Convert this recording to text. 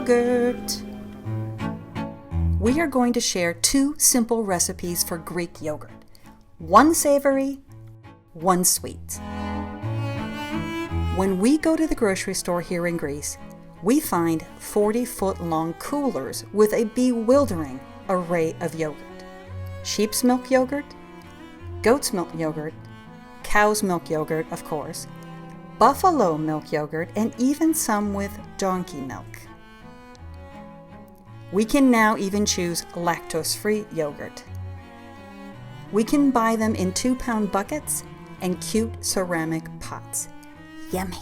yogurt. We are going to share 2 simple recipes for Greek yogurt. 1 savory, 1 sweet. When we go to the grocery store here in Greece, we find 40-foot-long coolers with a bewildering array of yogurt. Sheep's milk yogurt, goat's milk yogurt, cow's milk yogurt, of course, buffalo milk yogurt, and even some with donkey milk. We can now even choose lactose-free yogurt. We can buy them in 2-pound buckets and cute ceramic pots. Yummy!